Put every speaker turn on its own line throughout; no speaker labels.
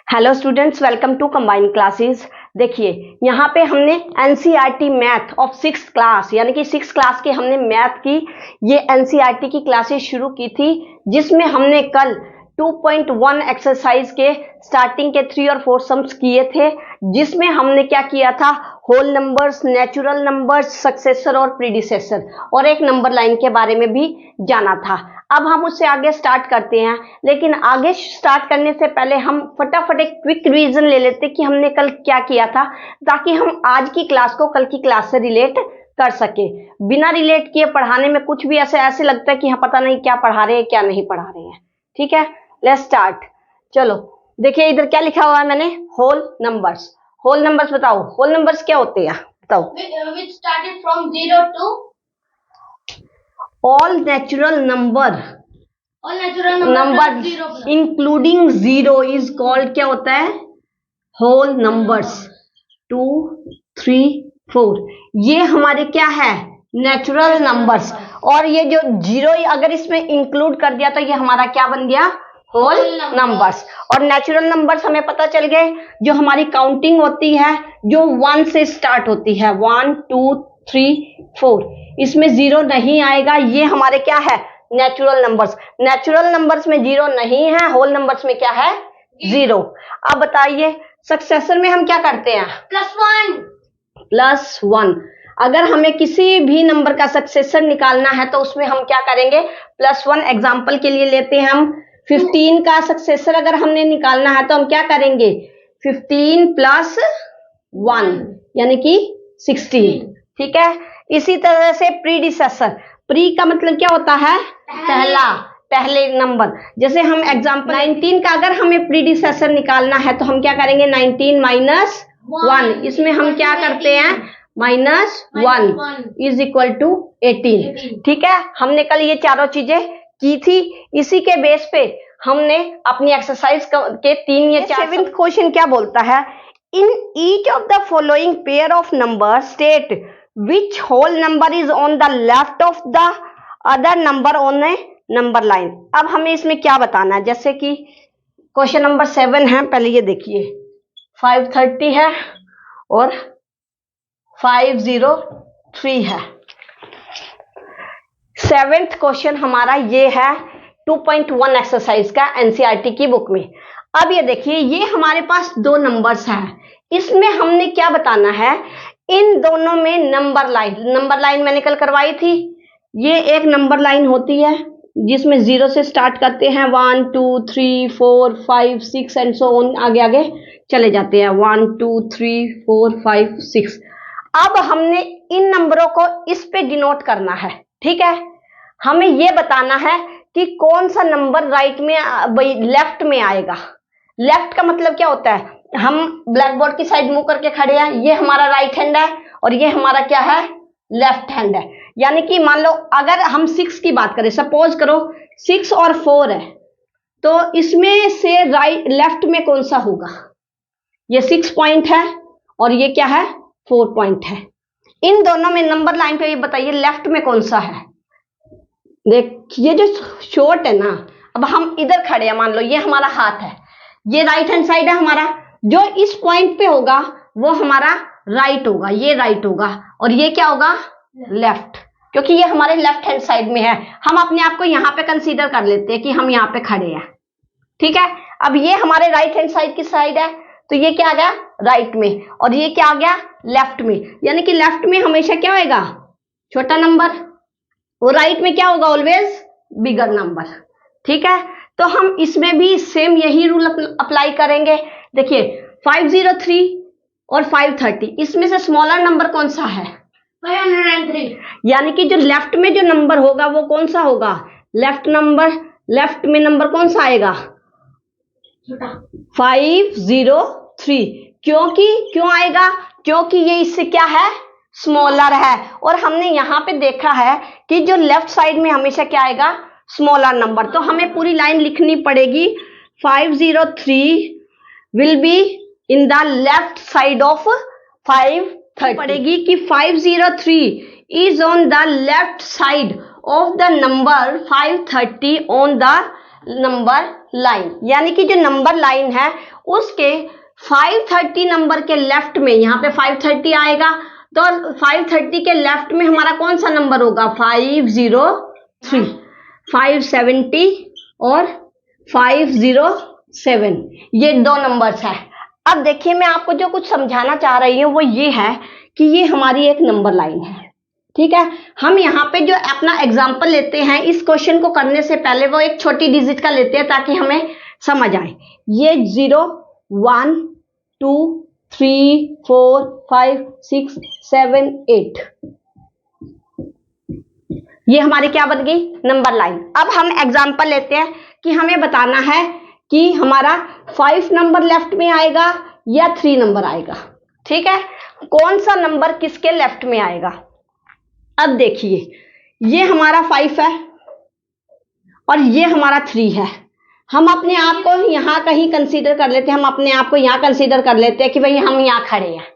Hello students, welcome to combined classes. देखिए यहाँ पे हमने NCERT math of 6th class यानी कि 6th क्लास के हमने मैथ की ये एनसीईआरटी की क्लासेस शुरू की थी, जिसमें हमने कल 2.1 एक्सरसाइज के स्टार्टिंग के 3 और 4 सम्स किए थे, जिसमें हमने क्या किया था, whole numbers, natural numbers, successor और प्रीडिसेसर और एक नंबर लाइन के बारे में भी जाना था। अब हम उससे आगे स्टार्ट करते हैं, लेकिन आगे स्टार्ट करने से पहले हम फटाफट एक क्विक रिवीजन ले लेते कि हमने कल क्या किया था, ताकि हम आज की क्लास को कल की क्लास से रिलेट कर सके। बिना रिलेट किए पढ़ाने में कुछ भी ऐसे लगता है कि हाँ पता नहीं क्या पढ़ा रहे हैं क्या नहीं पढ़ा रहे हैं। ठीक है, लेट्स स्टार्ट। चलो देखिए इधर क्या लिखा हुआ है मैंने, होल नंबर्स। होल नंबर्स बताओ, होल नंबर्स क्या होते हैं बताओ।
Which started from 0 to
all natural number,
all natural number zero plus.
Including zero is called क्या होता है, होल नंबर्स। 2, 3, 4 ये हमारे क्या है, नेचुरल नंबर्स। और ये जो जीरो अगर इसमें इंक्लूड कर दिया तो ये हमारा क्या बन गया, होल नंबर्स। और नेचुरल नंबर्स हमें पता चल गए, जो हमारी काउंटिंग होती है जो 1 से स्टार्ट होती है, 1, 2, 3, 4, इसमें जीरो नहीं आएगा, ये हमारे क्या है, नेचुरल नंबर्स। नेचुरल नंबर्स में जीरो नहीं है, होल नंबर्स में क्या है, जीरो। अब बताइए सक्सेसर में हम क्या करते हैं, +1। अगर हमें किसी भी नंबर का सक्सेसर निकालना है तो उसमें हम क्या करेंगे, +1। एग्जाम्पल के लिए लेते हैं हम 15 का सक्सेसर अगर हमने निकालना है तो हम क्या करेंगे, 15 + 1 यानी कि 16। ठीक है, इसी तरह से प्रीडिसेसर, प्री का मतलब क्या होता है, पहला, पहले नंबर। जैसे हम एग्जाम्पल 19 का अगर हमें प्रीडिसेसर निकालना है तो हम क्या करेंगे, 19 - 1, इसमें हम क्या करते हैं, -1 इज इक्वल टू 18। ठीक है, हमने कल ये चारों चीजें की थी, इसी के बेस पे हमने अपनी एक्सरसाइज के 3 या 4। 7th क्वेश्चन क्या बोलता है, in each of the following pair of number state which whole number is on the left of the other number on a number line. अब हमें इसमें क्या बताना है, जैसे कि क्वेश्चन नंबर 7 है, पहले ये देखिए 530 है और 503 है। 7th क्वेश्चन हमारा ये है 2.1 एक्सरसाइज का एनसीईआरटी की बुक में। अब ये देखिए ये हमारे पास दो नंबर्स हैं, इसमें हमने क्या बताना है, इन दोनों में नंबर लाइन मैंने कल करवाई थी। ये एक नंबर लाइन होती है जिसमें 0 से स्टार्ट करते हैं, 1, 2, 3, 4, 5, 6 एंड सो ऑन, आगे आगे चले जाते हैं, 1, 2, 3, 4, 5, 6। अब हमने इन नंबरों को इस पे डिनोट करना है। ठीक है, हमें ये बताना है कि कौन सा नंबर राइट में लेफ्ट में आएगा। लेफ्ट का मतलब क्या होता है, हम ब्लैक बोर्ड की साइड मुंह करके खड़े हैं, ये हमारा राइट हैंड है और ये हमारा क्या है, लेफ्ट हैंड है। यानी कि मान लो अगर हम 6 की बात करें, सपोज करो 6 और 4 है, तो इसमें से राइट लेफ्ट में कौन सा होगा, ये 6 पॉइंट है और ये क्या है, 4 पॉइंट है। इन दोनों में नंबर लाइन पे ये बताइए लेफ्ट में कौन सा है। देखिए जो शॉर्ट है ना, अब हम इधर खड़े हैं, मान लो ये हमारा हाथ है, ये राइट हैंड साइड है हमारा, जो इस पॉइंट पे होगा वो हमारा राइट होगा, ये राइट होगा और ये क्या होगा, लेफ्ट, क्योंकि ये हमारे लेफ्ट हैंड साइड में है। हम अपने आप को यहाँ पे कंसीडर कर लेते हैं कि हम यहाँ पे खड़े हैं। ठीक है, अब ये हमारे राइट हैंड साइड की साइड है, तो ये क्या आ गया, राइट में, और ये क्या आ गया, लेफ्ट में। यानी कि लेफ्ट में हमेशा क्या होगा, छोटा नंबर, वो राइट में क्या होगा, ऑलवेज बिगर नंबर। ठीक है, तो हम इसमें भी सेम यही रूल अप्लाई करेंगे। देखिए 503 और 530, इसमें से स्मॉलर नंबर कौन सा है,
503। यानी
कि जो लेफ्ट में जो नंबर होगा वो कौन सा होगा, लेफ्ट में नंबर कौन सा आएगा, 503। क्यों आएगा, क्योंकि ये इससे क्या है, स्मॉलर है। और हमने यहाँ पे देखा है कि जो लेफ्ट साइड में हमेशा क्या आएगा, स्मॉलर नंबर। तो हमें पूरी लाइन लिखनी पड़ेगी, 503 will be in the left side of 530 पड़ेगी कि 503 is on the left side of the number 530 on the number line. यानी कि जो नंबर लाइन है उसके 530 नंबर के लेफ्ट में, यहाँ पे 530 आएगा, तो 530 के लेफ्ट में हमारा कौन सा नंबर होगा? 503, 570 और 507, ये दो नंबर्स है। अब देखिए मैं आपको जो कुछ समझाना चाह रही हूँ वो ये है कि ये हमारी एक नंबर लाइन है, ठीक है। हम यहाँ पे जो अपना एग्जाम्पल लेते हैं, इस क्वेश्चन को करने से पहले वो एक छोटी डिजिट का लेते हैं ताकि हमें समझ आए। ये 0, 1, 2, 3, 4, 5, 6, 7, 8, ये हमारी क्या बन गई? Number line. अब हम एग्जाम्पल लेते हैं कि हमें बताना है कि हमारा 5 नंबर लेफ्ट में आएगा या 3 नंबर आएगा, ठीक है। कौन सा नंबर किसके लेफ्ट में आएगा? अब देखिए ये हमारा 5 है और ये हमारा 3 है। हम अपने आप को यहाँ कहीं कंसीडर कर लेते हैं, हम अपने आप को यहाँ कंसीडर कर लेते हैं कि भाई हम यहाँ खड़े हैं।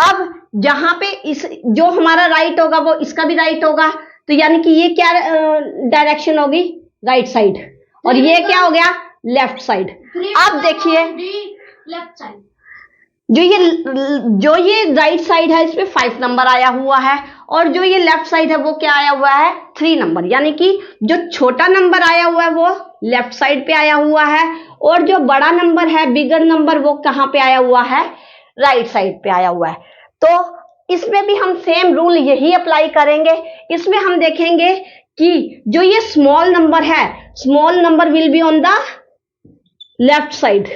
अब जहां पे इस जो हमारा राइट होगा वो इसका भी राइट होगा, तो यानी कि ये क्या डायरेक्शन होगी? राइट साइड, और ये क्या हो गया? Left side. अब देखिए
लेफ्ट साइड,
जो ये राइट साइड है इस पे 5 नंबर आया हुआ है, और जो ये लेफ्ट साइड है वो क्या आया हुआ है? 3 नंबर। यानी कि जो छोटा नंबर आया हुआ है वो लेफ्ट साइड पे आया हुआ है, और जो बड़ा नंबर है, बिगर नंबर, वो कहाँ पे आया हुआ है? राइट साइड पे आया हुआ है। तो इसमें भी हम सेम रूल यही अप्लाई करेंगे। इसमें हम देखेंगे कि जो ये स्मॉल नंबर है, small number will be on the left side,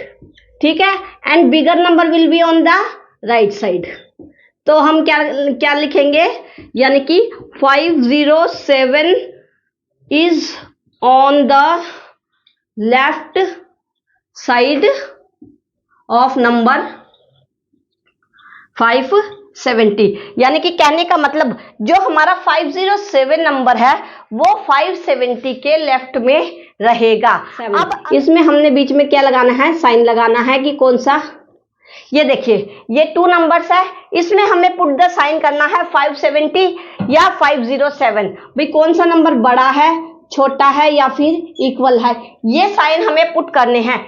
ठीक है, and bigger number will be on the right side. तो हम क्या लिखेंगे? यानी कि 507 is on the left side of number 570। यानी कि कहने का मतलब जो हमारा 507 नंबर है वो 570 के लेफ्ट में रहेगा। अब इसमें हमने बीच में क्या लगाना है? साइन लगाना है कि कौन सा? ये देखिए ये 2 नंबर्स है, इसमें हमें पुट द साइन करना है 570 या 507। भाई कौन सा नंबर बड़ा है, छोटा है या फिर इक्वल है, ये साइन हमें पुट करने हैं।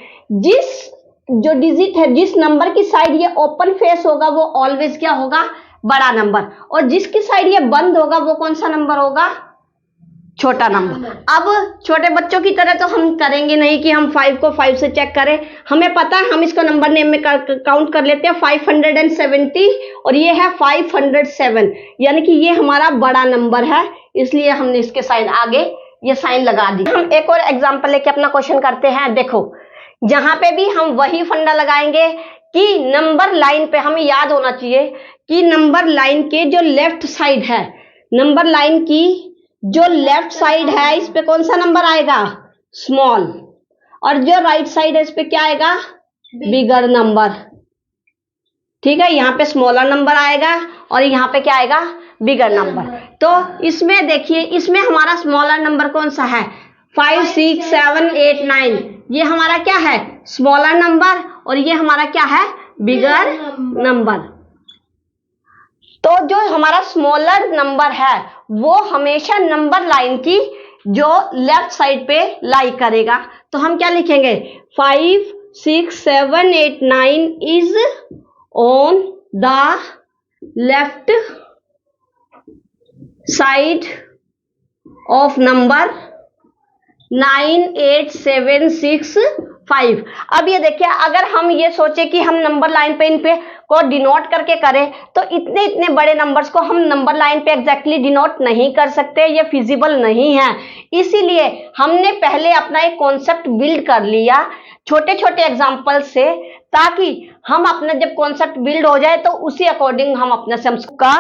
जो डिजिट है, जिस नंबर की साइड ये ओपन फेस होगा वो ऑलवेज क्या होगा? बड़ा नंबर, और जिसकी साइड ये बंद होगा वो कौन सा नंबर होगा? छोटा नंबर। अब छोटे बच्चों की तरह तो हम करेंगे नहीं कि हम 5 को 5 से चेक करें, हमें पता है, हम इसको नंबर नेम में काउंट कर लेते हैं 570, और ये है 507, यानी कि ये हमारा बड़ा नंबर है, इसलिए हमने इसके साइन आगे ये साइन लगा दी। हम एक और एग्जांपल लेके अपना क्वेश्चन करते हैं। देखो जहां पे भी हम वही फंडा लगाएंगे कि नंबर लाइन पे हमें याद होना चाहिए कि नंबर लाइन के जो लेफ्ट साइड है, नंबर लाइन की जो लेफ्ट साइड है इस पे कौन सा नंबर आएगा? स्मॉल, और जो राइट साइड है इस पे क्या आएगा? बिगर नंबर, ठीक है। यहाँ पे स्मॉलर नंबर आएगा और यहाँ पे क्या आएगा? Bigger number. तो इसमें देखिए, इसमें हमारा स्मॉलर नंबर कौन सा है? 5, 6, 7, 8, 9, ये हमारा क्या है? स्मॉलर नंबर, और ये हमारा क्या है? Bigger number. तो जो हमारा स्मॉलर नंबर है वो हमेशा नंबर लाइन की जो लेफ्ट साइड पे लाई करेगा। तो हम क्या लिखेंगे? 5, 6, 7, 8, 9 is on the left side of number 9, 8, 7, 6, 5। अब ये देखिए, अगर हम ये सोचे कि हम नंबर लाइन पे इन पे को डिनोट करके करें तो इतने इतने बड़े नंबर्स को हम नंबर लाइन पे एग्जैक्टली डिनोट नहीं कर सकते, ये फिजिबल नहीं है। इसीलिए हमने पहले अपना एक कॉन्सेप्ट बिल्ड कर लिया छोटे छोटे एग्जाम्पल से, ताकि हम अपना जब कॉन्सेप्ट बिल्ड हो जाए तो उसी अकॉर्डिंग हम अपना सम का।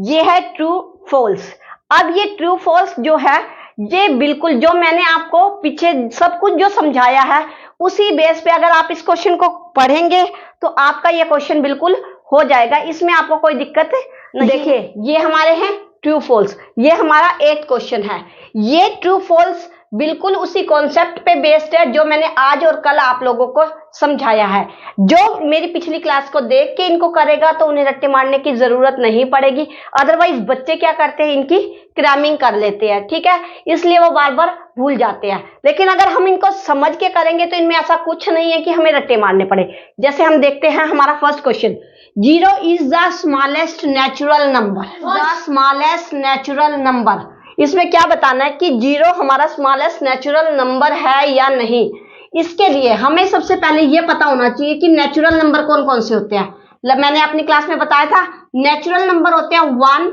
ये है ट्रू फॉल्स। अब ये ट्रू फॉल्स जो है ये बिल्कुल जो मैंने आपको पीछे सब कुछ जो समझाया है उसी बेस पे अगर आप इस क्वेश्चन को पढ़ेंगे तो आपका ये क्वेश्चन बिल्कुल हो जाएगा, इसमें आपको कोई दिक्कत नहीं। देखिए ये हमारे हैं ट्रू फॉल्स, ये हमारा 8th क्वेश्चन है। ये ट्रू फॉल्स बिल्कुल उसी कॉन्सेप्ट पे बेस्ड है जो मैंने आज और कल आप लोगों को समझाया है। जो मेरी पिछली क्लास को देख के इनको करेगा तो उन्हें रट्टे मारने की जरूरत नहीं पड़ेगी। अदरवाइज बच्चे क्या करते हैं, इनकी क्रैमिंग कर लेते हैं, ठीक है, इसलिए वो बार बार भूल जाते हैं। लेकिन अगर हम इनको समझ के करेंगे तो इनमें ऐसा कुछ नहीं है कि हमें रट्टे मारने पड़े। जैसे हम देखते हैं हमारा first question, 0 is the smallest natural number. The smallest natural number, इसमें क्या बताना है कि 0 हमारा स्मॉलेस्ट नेचुरल नंबर है या नहीं। इसके लिए हमें सबसे पहले ये पता होना चाहिए कि नेचुरल नंबर कौन कौन से होते हैं। मैंने अपनी क्लास में बताया था, नेचुरल नंबर होते हैं 1,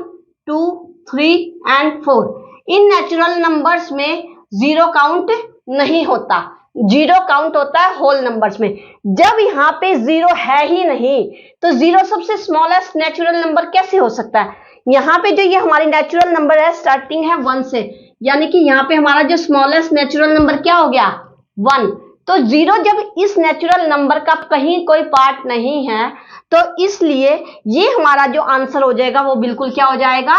2, 3 एंड 4। इन नेचुरल नंबर्स में 0 काउंट नहीं होता, 0 काउंट होता है होल नंबर्स में। जब यहाँ पे 0 है ही नहीं तो 0 सबसे स्मॉलेस्ट नेचुरल नंबर कैसे हो सकता है। यहाँ पे जो ये हमारी नेचुरल नंबर है स्टार्टिंग है 1 से, यानी कि यहाँ पे हमारा जो स्मॉलेस्ट नेचुरल नंबर क्या हो गया, 1। तो 0 जब इस नेचुरल नंबर का कहीं कोई पार्ट नहीं है तो इसलिए ये हमारा जो आंसर हो जाएगा वो बिल्कुल क्या हो जाएगा,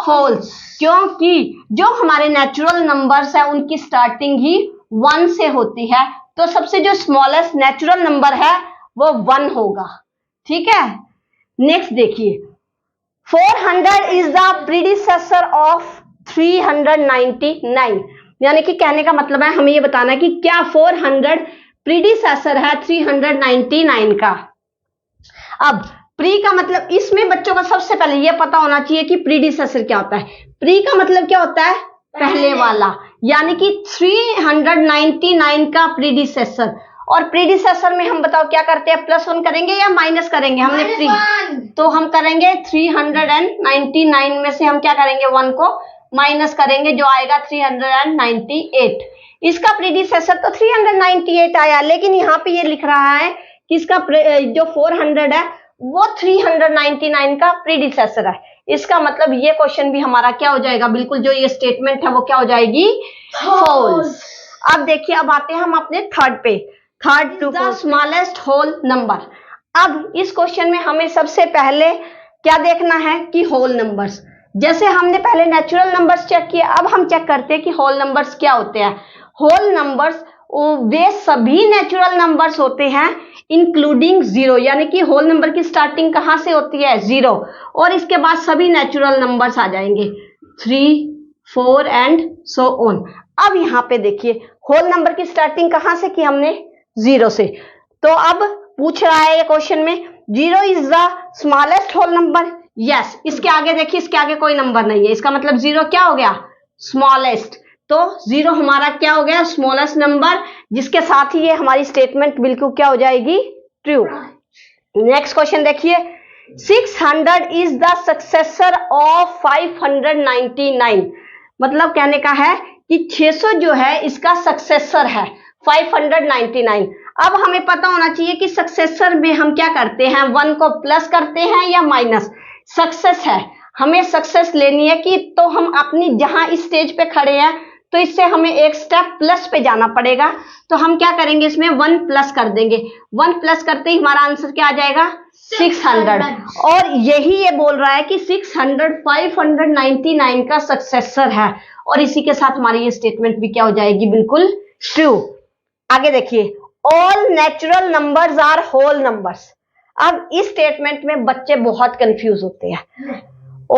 फॉल्स। क्योंकि जो हमारे नेचुरल नंबर्स है उनकी स्टार्टिंग ही 1 से होती है, तो सबसे जो स्मॉलेस्ट नेचुरल नंबर है वो 1 होगा, ठीक है। नेक्स्ट देखिए, 400 इज द प्रीडिसेसर ऑफ 399, यानी कि कहने का मतलब है हमें ये बताना है कि क्या 400 प्रीडिसेसर है 399 का। अब प्री का मतलब, इसमें बच्चों को सबसे पहले ये पता होना चाहिए कि प्रीडिसेसर क्या होता है। प्री का मतलब क्या होता है, पहले वाला, यानी कि 399 का प्रीडिसेसर। और प्रीडिसेसर में हम बताओ क्या करते हैं, +1 करेंगे या माइनस करेंगे। हमने प्री तो हम करेंगे 399 में से हम क्या करेंगे, 1 को माइनस करेंगे, जो आएगा 398। इसका प्रीडिसेसर तो 398 आया, लेकिन यहाँ पे ये लिख रहा है कि इसका जो 400 है वो 399 का प्रीडिसेसर है। इसका मतलब ये क्वेश्चन भी हमारा क्या हो जाएगा, बिल्कुल जो ये स्टेटमेंट है वो क्या हो जाएगी, फॉल्स। अब देखिए, अब आते हैं हम अपने थर्ड पे, third to the smallest whole number. अब इस क्वेश्चन में हमें सबसे पहले क्या देखना है कि होल नंबर्स। जैसे हमने पहले नेचुरल नंबर्स चेक किए, अब हम चेक करते हैं कि होल नंबर्स क्या होते हैं। होल नंबर्स वे सभी नेचुरल नंबर्स होते हैं इंक्लूडिंग 0, यानी कि होल नंबर की स्टार्टिंग कहां से होती है, 0, और इसके बाद सभी नेचुरल नंबर्स आ जाएंगे 3, 4 एंड सो ऑन। अब यहाँ पे देखिए, होल नंबर की स्टार्टिंग कहां से की हमने, 0 से। तो अब पूछ रहा है ये क्वेश्चन में 0 is the smallest whole number. Yes, इसके आगे देखिए, इसके आगे कोई नंबर नहीं है, इसका मतलब 0 क्या हो गया, स्मॉलेस्ट। तो 0 हमारा क्या हो गया, स्मॉलेस्ट नंबर, जिसके साथ ही ये हमारी स्टेटमेंट बिल्कुल क्या हो जाएगी, ट्रू। नेक्स्ट क्वेश्चन देखिए, 600 इज द सक्सेसर ऑफ 599, मतलब कहने का है कि 600 जो है इसका सक्सेसर है 599। अब हमें पता होना चाहिए कि सक्सेसर में हम क्या करते हैं, 1 को प्लस करते हैं या माइनस। सक्सेस है, हमें सक्सेस लेनी है कि तो हम अपनी जहां इस स्टेज पे खड़े हैं तो इससे हमें एक स्टेप प्लस पे जाना पड़ेगा। तो हम क्या करेंगे, इसमें 1 प्लस कर देंगे। 1 प्लस करते ही हमारा आंसर क्या आ जाएगा, 600। और यही ये बोल रहा है कि 600 599 का सक्सेसर है, और इसी के साथ हमारी ये स्टेटमेंट भी क्या हो जाएगी, बिल्कुल ट्रू। आगे देखिए, all natural numbers are whole numbers. अब इस स्टेटमेंट में बच्चे बहुत कंफ्यूज होते हैं।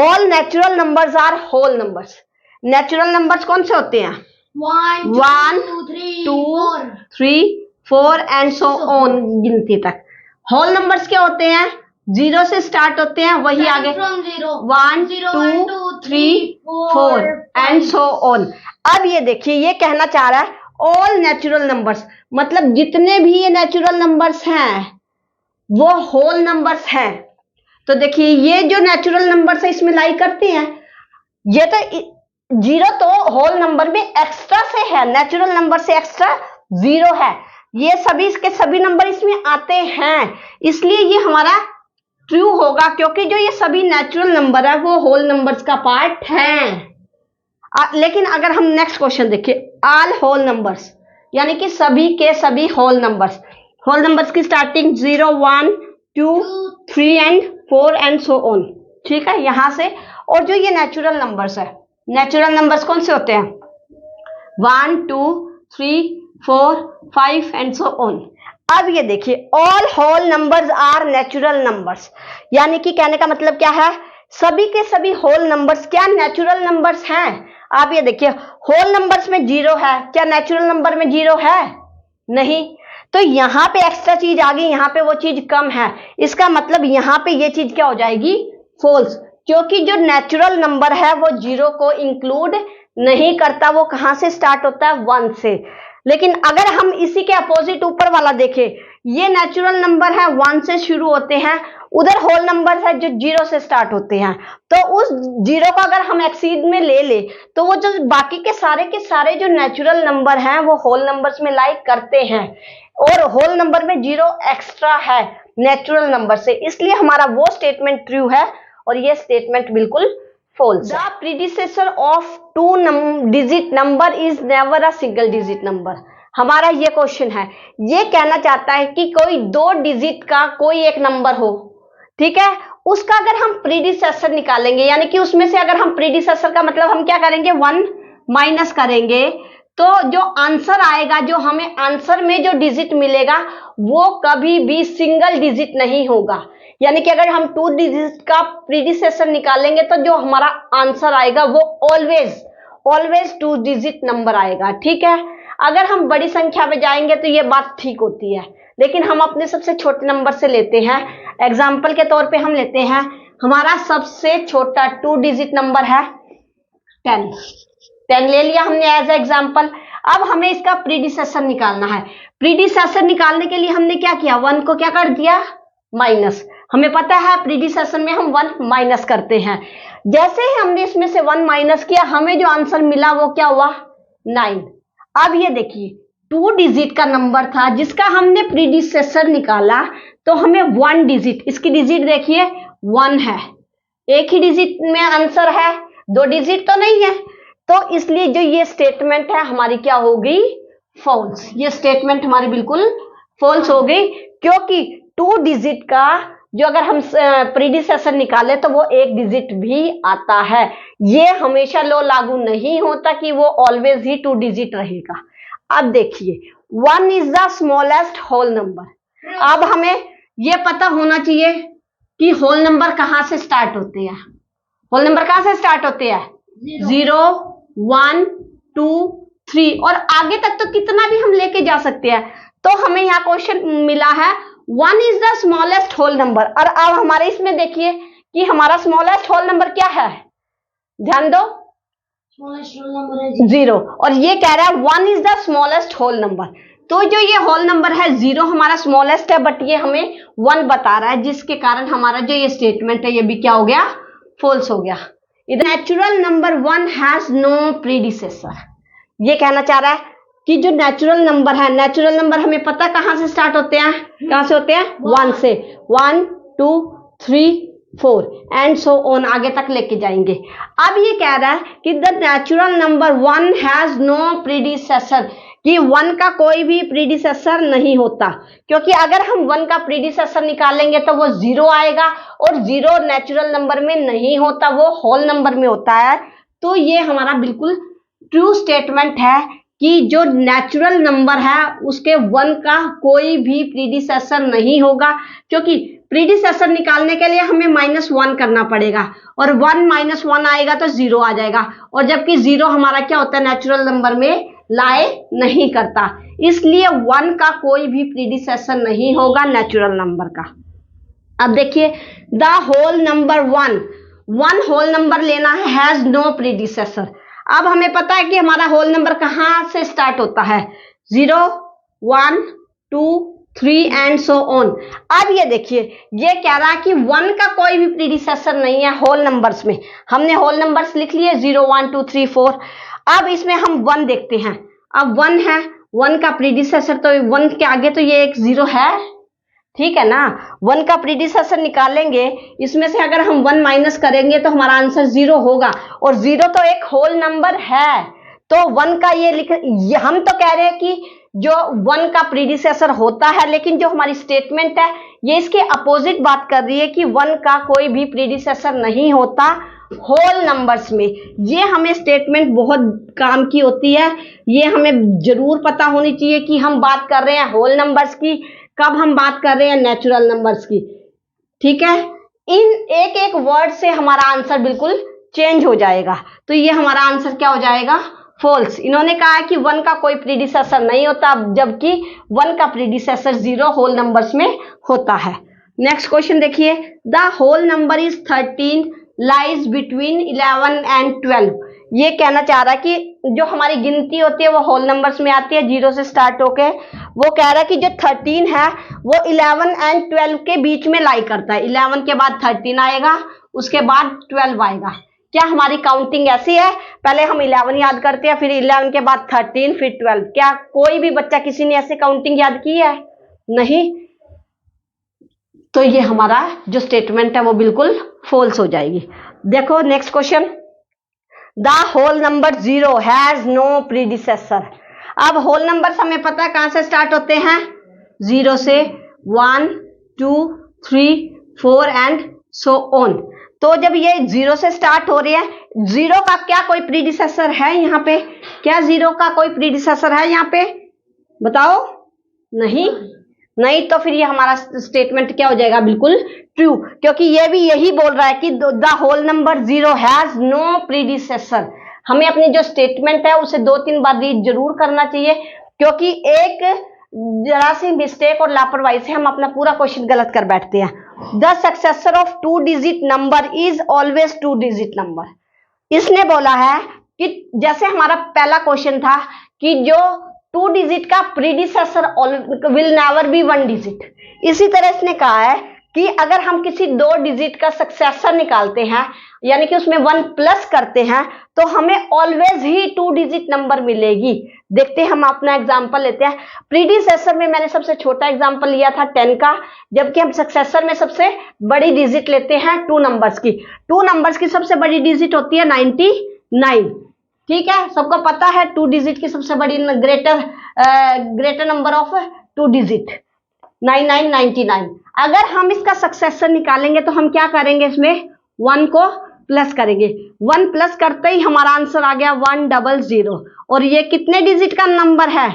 All natural numbers are whole numbers. Natural numbers कौन से होते हैं, 1, 2, 3, 4 एंड सो ऑन, गिनती तक। होल नंबर्स क्या होते हैं, 0 से स्टार्ट होते हैं, वही आगे 1, 2, 3, 4 एंड सो ऑन। अब ये देखिए, ये कहना चाह रहा है ऑल नेचुरल नंबर्स, मतलब जितने भी ये नेचुरल नंबर्स हैं वो होल नंबर्स हैं। तो देखिए, ये जो नेचुरल नंबर्स है इसमें लाई करते हैं। ये तो 0 तो होल नंबर में एक्स्ट्रा से है, नेचुरल नंबर से एक्स्ट्रा 0 है। ये सभी इसके सभी नंबर इसमें आते हैं, इसलिए ये हमारा ट्रू होगा, क्योंकि जो ये सभी नेचुरल नंबर है वो होल नंबर्स का पार्ट हैं। लेकिन अगर हम नेक्स्ट क्वेश्चन देखिए, ऑल होल नंबर्स, यानी कि सभी के सभी होल नंबर्स। होल नंबर्स की starting 0, 1, 2, 3 and 4 and so on, ठीक है, यहां से। और जो ये नेचुरल नंबर्स है, नेचुरल नंबर्स कौन से होते हैं, 1 2 3 4 5 एंड सो ऑन। अब ये देखिए all whole numbers are natural numbers, यानी कि कहने का मतलब क्या है, सभी के सभी होल नंबर्स क्या नेचुरल नंबर्स हैं। आप ये देखिए होल नंबर्स में 0 है, क्या नेचुरल नंबर में 0 है? नहीं। तो यहां पे एक्स्ट्रा चीज आ गई, यहां पे वो चीज कम है, इसका मतलब यहां पे ये चीज क्या हो जाएगी, फॉल्स, क्योंकि जो नेचुरल नंबर है वो 0 को इंक्लूड नहीं करता, वो कहां से स्टार्ट होता है, 1 से। लेकिन अगर हम इसी के अपोजिट ऊपर वाला देखें, ये नेचुरल नंबर है 1 से शुरू होते हैं, उधर होल नंबर है जो 0 से स्टार्ट होते हैं, तो उस 0 को अगर हम एक्सीड में ले ले तो वो जो बाकी के सारे जो नेचुरल नंबर हैं वो होल नंबर्स में लाइक करते हैं, और होल नंबर में 0 एक्स्ट्रा है नेचुरल नंबर से, इसलिए हमारा वो स्टेटमेंट ट्रू है और ये स्टेटमेंट बिल्कुल false. The predecessor of 2 digit number is never a single digit number. हमारा ये क्वेश्चन है, ये कहना चाहता है कि कोई 2 डिजिट का कोई एक नंबर हो, ठीक है, उसका अगर हम प्रीडिसेसर निकालेंगे, यानी कि उसमें से अगर हम प्रीडिसेसर का मतलब हम क्या करेंगे, 1 माइनस करेंगे, तो जो आंसर आएगा, जो हमें आंसर में जो डिजिट मिलेगा वो कभी भी सिंगल डिजिट नहीं होगा। यानी कि अगर हम 2 डिजिट का प्रीडिसेसर निकालेंगे तो जो हमारा आंसर आएगा वो ऑलवेज 2 डिजिट नंबर आएगा, ठीक है। अगर हम बड़ी संख्या में जाएंगे तो ये बात ठीक होती है, लेकिन हम अपने सबसे छोटे नंबर से लेते हैं। एग्जाम्पल के तौर पे हम लेते हैं, हमारा सबसे छोटा 2 डिजिट नंबर है 10 ले लिया हमने एज एग्जाम्पल। अब हमें इसका प्रीडिसेसर निकालना है। प्रीडिसेसर निकालने के लिए हमने क्या किया, 1 को क्या कर दिया, माइनस। हमें पता है प्रीडिसेसर में हम 1 माइनस करते हैं। जैसे ही हमने इसमें से 1 माइनस किया, हमें जो आंसर मिला वो क्या हुआ, 9। अब ये देखिए 2 डिजिट का नंबर था जिसका हमने प्रीडिसेसर निकाला, तो हमें 1 डिजिट, इसकी डिजिट देखिए 1 है, एक ही डिजिट में आंसर है, 2 डिजिट तो नहीं है, तो इसलिए जो ये स्टेटमेंट है हमारी क्या हो गई, फॉल्स। ये स्टेटमेंट हमारी बिल्कुल फॉल्स हो गई, क्योंकि 2 डिजिट का जो अगर हम प्रीडिसेसर निकाले तो वो 1 डिजिट भी आता है। ये हमेशा लो लागू नहीं होता कि वो ऑलवेज ही 2 डिजिट रहेगा। अब देखिए 1 is the smallest whole number. अब हमें ये पता होना चाहिए कि होल नंबर कहां से स्टार्ट होते हैं, होल नंबर कहां से स्टार्ट होते हैं, 0 1 2 3 और आगे तक तो कितना भी हम लेके जा सकते हैं। तो हमें यहाँ क्वेश्चन मिला है 1 is the smallest whole number, और अब हमारे इसमें देखिए कि हमारा स्मॉलेस्ट होल नंबर क्या है, ध्यान दो,
स्मॉलेस्ट होल नंबर है
0, और ये कह रहा है 1 is the smallest whole number. तो जो ये होल नंबर है 0 हमारा स्मॉलेस्ट है, बट ये हमें 1 बता रहा है, जिसके कारण हमारा जो ये स्टेटमेंट है ये भी क्या हो गया, फॉल्स हो गया। इधर natural number 1 has no predecessor, ये कहना चाह रहा है कि जो नेचुरल नंबर है, नेचुरल नंबर हमें पता कहां से स्टार्ट होते हैं, कहां से होते हैं, 1 से, 1 2 3 4 एंड सो ऑन, आगे तक लेके जाएंगे। अब ये कह रहा है कि the natural number 1 has no predecessor, कि 1 का कोई भी प्रीडिसेसर नहीं होता, क्योंकि अगर हम 1 का प्रीडिसेसर निकालेंगे तो वो 0 आएगा, और 0 नेचुरल नंबर में नहीं होता, वो होल नंबर में होता है। तो ये हमारा बिल्कुल ट्रू स्टेटमेंट है कि जो नेचुरल नंबर है उसके 1 का कोई भी प्रीडिसेसर नहीं होगा, क्योंकि प्रीडिसेसर निकालने के लिए हमें -1 करना पड़ेगा, और 1 - 1 आएगा तो 0 आ जाएगा, और जबकि 0 हमारा क्या होता है, नेचुरल नंबर में लाए नहीं करता, इसलिए 1 का कोई भी प्रीडिसेसर नहीं होगा नेचुरल नंबर का। अब देखिए the whole number 1 whole number लेना है, हैज नो प्रीडिसेसर। अब हमें पता है कि हमारा होल नंबर कहां से स्टार्ट होता है, 0 1 2 3 एंड सो ऑन। अब ये देखिए ये कह रहा है कि 1 का कोई भी प्रीडिसेसर नहीं है होल नंबर्स में। हमने होल नंबर्स लिख लिए 0 1 2 3 4। अब इसमें हम 1 देखते हैं, अब 1 है, 1 का प्रीडिसेसर, तो 1 के आगे तो ये एक 0 है, ठीक है ना। 1 का प्रीडिसेसर निकालेंगे, इसमें से अगर हम 1 माइनस करेंगे तो हमारा आंसर 0 होगा, और 0 तो एक होल नंबर है, तो 1 का ये हम तो कह रहे हैं कि जो 1 का प्रीडिसेसर होता है, लेकिन जो हमारी स्टेटमेंट है ये इसके अपोजिट बात कर रही है कि 1 का कोई भी प्रीडिसेसर नहीं होता होल नंबर्स में। ये हमें स्टेटमेंट बहुत काम की होती है, ये हमें जरूर पता होनी चाहिए कि हम बात कर रहे हैं होल नंबर्स की, कब हम बात कर रहे हैं नेचुरल नंबर्स की। ठीक है, इन एक एक वर्ड से हमारा आंसर बिल्कुल चेंज हो जाएगा। तो ये हमारा आंसर क्या हो जाएगा? फॉल्स। इन्होंने कहा है कि 1 का कोई प्रीडिसेसर नहीं होता, जबकि 1 का प्रीडिसेसर 0 होल नंबर्स में होता है। नेक्स्ट क्वेश्चन देखिए, the whole number is 13 lies between 11 and 12। ये कहना चाह रहा है कि जो हमारी गिनती होती है वो होल नंबर्स में आती है, 0 से स्टार्ट होके। वो कह रहा है कि जो 13 है वो 11 एंड 12 के बीच में लाई करता है। 11 के बाद 13 आएगा, उसके बाद 12 आएगा। क्या हमारी काउंटिंग ऐसी है? पहले हम 11 याद करते हैं, फिर 11 के बाद 13, फिर 12। क्या कोई भी बच्चा, किसी ने ऐसे काउंटिंग याद की है? नहीं। तो ये हमारा जो स्टेटमेंट है वो बिल्कुल फॉल्स हो जाएगी। देखो next question, the whole number 0 has no predecessor. अब होल नंबर हमें पता है कहां से स्टार्ट होते हैं? 0 से 1, 2, 3, 4 एंड सो ऑन। तो जब ये 0 से स्टार्ट हो रही है, 0 का क्या कोई प्रीडिसेसर है यहाँ पे? क्या 0 का कोई प्रीडिसेसर है यहाँ पे? बताओ। नहीं। नहीं, तो फिर ये हमारा स्टेटमेंट क्या हो जाएगा? बिल्कुल ट्रू, क्योंकि ये भी यही बोल रहा है कि the whole number 0 has no predecessor. हमें अपनी जो स्टेटमेंट है उसे 2-3 बार रीड जरूर करना चाहिए, क्योंकि एक जरा सी मिस्टेक और लापरवाही से हम अपना पूरा क्वेश्चन गलत कर बैठते हैं। The successor of 2 digit number is always 2 digit number. इसने बोला है कि जैसे हमारा पहला क्वेश्चन था कि जो 2 डिजिट का predecessor will never be 1 digit, इसी तरह इसने कहा है कि अगर हम किसी 2 डिजिट का सक्सेसर निकालते हैं, यानी कि उसमें 1 प्लस करते हैं, तो हमें ऑलवेज ही 2 डिजिट नंबर मिलेगी। देखते हैं, हम अपना एग्जांपल लेते हैं। प्रीडिसेसर में मैंने सबसे छोटा एग्जांपल लिया था 10 का, जबकि हम सक्सेसर में सबसे बड़ी डिजिट लेते हैं 2 नंबर्स की। 2 नंबर्स की सबसे बड़ी डिजिट होती है 99। ठीक है, सबको पता है 2 डिजिट की सबसे बड़ी ग्रेटर नंबर ऑफ 2 डिजिट 9999। अगर हम इसका सक्सेसर निकालेंगे तो हम क्या करेंगे? इसमें 1 को प्लस करेंगे। 1 प्लस करते ही हमारा आंसर आ गया 100। और ये कितने डिजिट का नंबर है?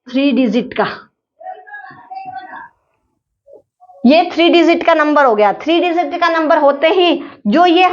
3 डिजिट का। ये 3 डिजिट का नंबर हो गया। 3 डिजिट का नंबर होते ही जो ये